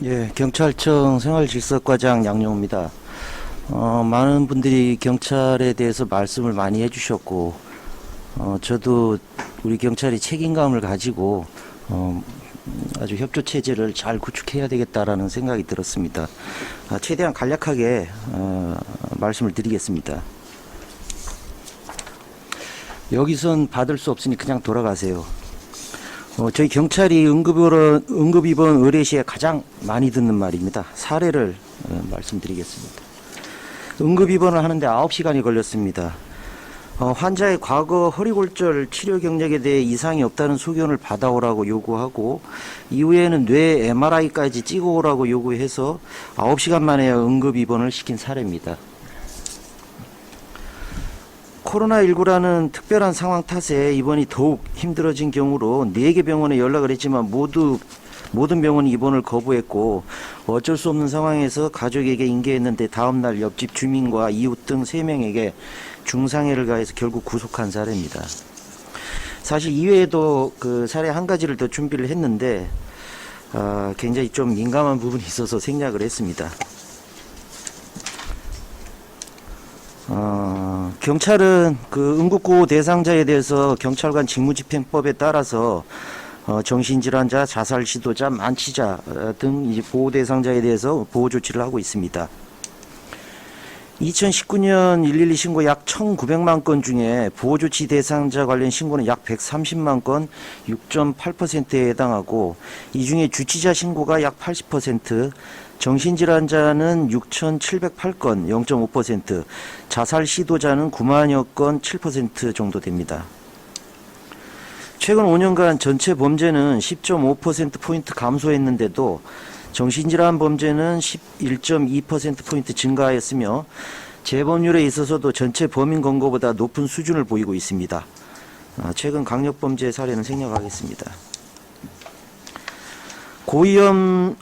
예, 경찰청 생활질서과장 양용호입니다. 많은 분들이 경찰에 대해서 말씀을 많이 해주셨고, 저도 우리 경찰이 책임감을 가지고, 아주 협조 체제를 잘 구축해야 되겠다라는 생각이 들었습니다. 최대한 간략하게 말씀을 드리겠습니다. 여기선 받을 수 없으니 그냥 돌아가세요. 저희 경찰이 응급입원 의뢰 시에 가장 많이 듣는 말입니다. 사례를 말씀드리겠습니다. 응급입원을 하는데 9시간이 걸렸습니다. 환자의 과거 허리골절 치료 경력에 대해 이상이 없다는 소견을 받아오라고 요구하고, 이후에는 뇌 MRI까지 찍어오라고 요구해서 9시간 만에 응급입원을 시킨 사례입니다. 코로나19라는 특별한 상황 탓에 입원이 더욱 힘들어진 경우로 4개 병원에 연락을 했지만 모든 병원이 입원을 거부했고, 어쩔 수 없는 상황에서 가족에게 인계했는데 다음날 옆집 주민과 이웃 등 3명에게 중상해를 가해서 결국 구속한 사례입니다. 사실 이외에도 그 사례 한 가지를 더 준비를 했는데 굉장히 좀 민감한 부분이 있어서 생략을 했습니다. 경찰은 그 응급구호 대상자에 대해서 경찰관 직무집행법에 따라서 정신질환자, 자살 시도자, 만취자 등 이제 보호 대상자에 대해서 보호 조치를 하고 있습니다. 2019년 112 신고 약 1,900만 건 중에 보호 조치 대상자 관련 신고는 약 130만 건, 6.8%에 해당하고, 이 중에 주치자 신고가 약 80%, 정신질환자는 6,708건, 0.5%, 자살 시도자는 9만여 건, 7% 정도 됩니다. 최근 5년간 전체 범죄는 10.5%포인트 감소했는데도 정신질환 범죄는 11.2%포인트 증가하였으며, 재범률에 있어서도 전체 범인 검거보다 높은 수준을 보이고 있습니다. 최근 강력범죄 사례는 생략하겠습니다. 고위험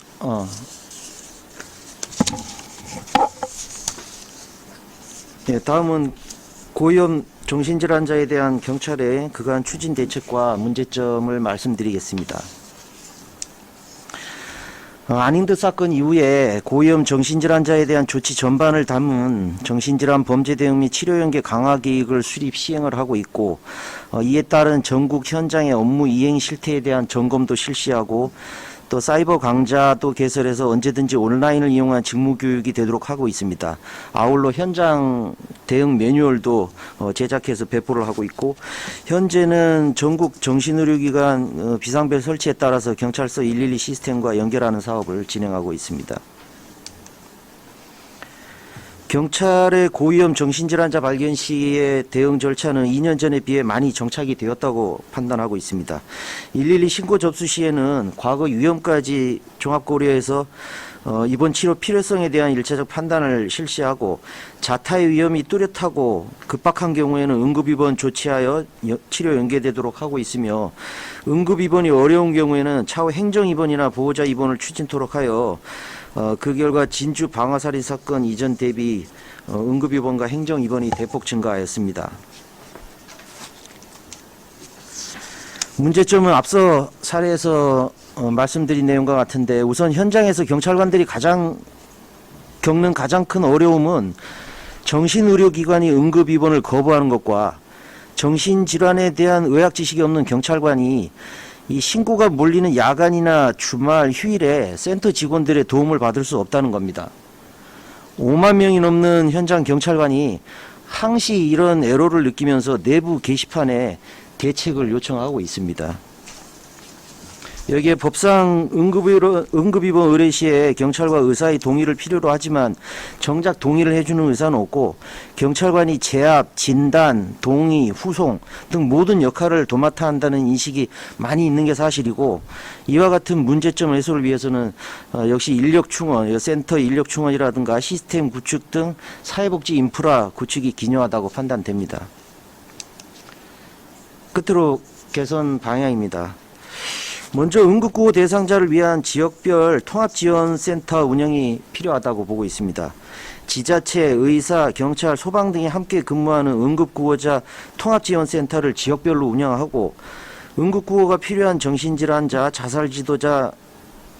다음은 고위험 정신질환자에 대한 경찰의 그간 추진 대책과 문제점을 말씀드리겠습니다. 안인드 사건 이후에 고위험 정신질환자에 대한 조치 전반을 담은 정신질환 범죄 대응 및 치료 연계 강화 계획을 수립 시행을 하고 있고, 이에 따른 전국 현장의 업무 이행 실태에 대한 점검도 실시하고, 또 사이버 강좌도 개설해서 언제든지 온라인을 이용한 직무 교육이 되도록 하고 있습니다. 아울러 현장 대응 매뉴얼도 제작해서 배포를 하고 있고, 현재는 전국 정신의료기관 비상벨 설치에 따라서 경찰서 112 시스템과 연결하는 사업을 진행하고 있습니다. 경찰의 고위험 정신질환자 발견 시의 대응 절차는 2년 전에 비해 많이 정착이 되었다고 판단하고 있습니다. 112 신고 접수 시에는 과거 위험까지 종합 고려해서 입원 치료 필요성에 대한 1차적 판단을 실시하고, 자타의 위험이 뚜렷하고 급박한 경우에는 응급입원 조치하여 치료 연계되도록 하고 있으며, 응급입원이 어려운 경우에는 차후 행정입원이나 보호자 입원을 추진토록 하여 그 결과 진주 방화살인 사건 이전 대비 응급입원과 행정입원이 대폭 증가하였습니다. 문제점은 앞서 사례에서 말씀드린 내용과 같은데, 우선 현장에서 경찰관들이 겪는 가장 큰 어려움은 정신의료기관이 응급입원을 거부하는 것과, 정신질환에 대한 의학 지식이 없는 경찰관이 이 신고가 몰리는 야간이나 주말, 휴일에 센터 직원들의 도움을 받을 수 없다는 겁니다. 5만 명이 넘는 현장 경찰관이 항시 이런 애로를 느끼면서 내부 게시판에 대책을 요청하고 있습니다. 여기에 법상 응급입원 의뢰 시에 경찰과 의사의 동의를 필요로 하지만 정작 동의를 해주는 의사는 없고, 경찰관이 제압, 진단, 동의, 후송 등 모든 역할을 도맡아 한다는 인식이 많이 있는 게 사실이고, 이와 같은 문제점 해소를 위해서는 역시 인력 충원, 센터 인력 충원이라든가 시스템 구축 등 사회복지 인프라 구축이 기요하다고 판단됩니다. 끝으로 개선 방향입니다. 먼저 응급구호 대상자를 위한 지역별 통합지원센터 운영이 필요하다고 보고 있습니다. 지자체, 의사, 경찰, 소방 등이 함께 근무하는 응급구호자 통합지원센터를 지역별로 운영하고, 응급구호가 필요한 정신질환자, 자살지도자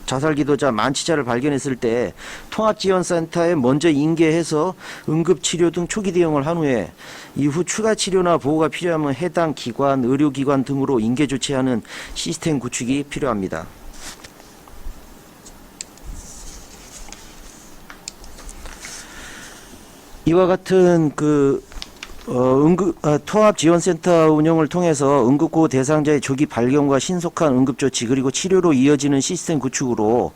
자살 기도자 만치자를 발견했을 때 통합지원센터에 먼저 인계해서 응급치료 등 초기 대응을 한 후에 이후 추가 치료나 보호가 필요하면 해당 기관, 의료기관 등으로 인계 조치하는 시스템 구축이 필요합니다. 이와 같은 통합지원센터 운영을 통해서 응급구호 대상자의 조기 발견과 신속한 응급조치 그리고 치료로 이어지는 시스템 구축으로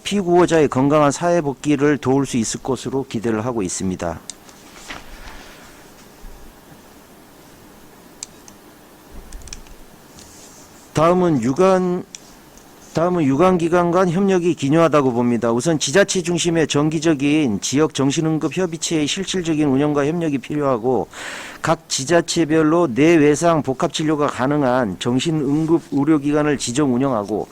피구호자의 건강한 사회복귀를 도울 수 있을 것으로 기대를 하고 있습니다. 다음은 유관기관 간 협력이 기묘하다고 봅니다. 우선 지자체 중심의 정기적인 지역 정신응급 협의체의 실질적인 운영과 협력이 필요하고 각 지자체별로 내외상 복합진료가 가능한 정신응급 의료기관을 지정 운영하고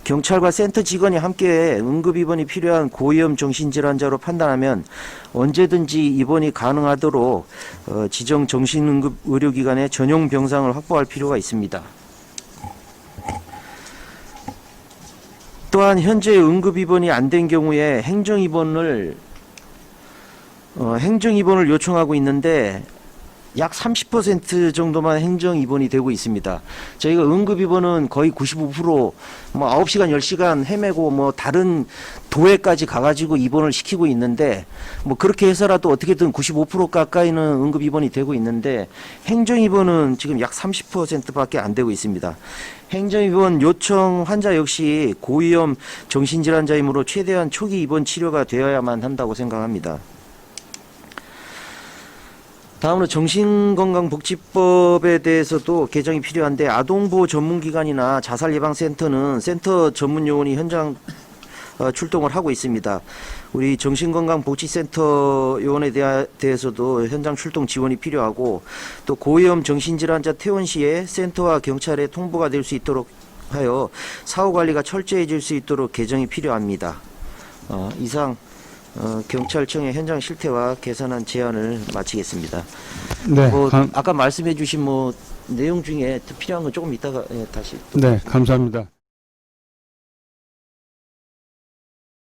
경찰과 센터 직원이 함께 응급 입원이 필요한 고위험 정신질환자로 판단하면 언제든지 입원이 가능하도록 지정 정신응급 의료기관의 전용 병상을 확보할 필요가 있습니다. 또한 현재 응급 입원이 안 된 경우에 행정 입원을 요청하고 있는데 약 30% 정도만 행정 입원이 되고 있습니다. 저희가 응급 입원은 거의 95% 9시간 10시간 헤매고 다른 도에까지 가가지고 입원을 시키고 있는데 그렇게 해서라도 어떻게든 95% 가까이는 응급 입원이 되고 있는데 행정 입원은 지금 약 30%밖에 안 되고 있습니다. 행정입원 요청 환자 역시 고위험 정신질환자이므로 최대한 초기 입원 치료가 되어야만 한다고 생각합니다. 다음으로 정신건강복지법에 대해서도 개정이 필요한데 아동보호 전문기관이나 자살예방센터는 센터 전문요원이 현장 출동을 하고 있습니다. 우리 정신건강복지센터 요원에 대해서도 현장 출동 지원이 필요하고 또 고위험 정신질환자 퇴원 시에 센터와 경찰에 통보가 될 수 있도록 하여 사후관리가 철저해질 수 있도록 개정이 필요합니다. 이상 경찰청의 현장 실태와 개선안 제안을 마치겠습니다. 네, 아까 말씀해 주신 내용 중에 더 필요한 건 조금 이따가 다시. 네, 감사합니다.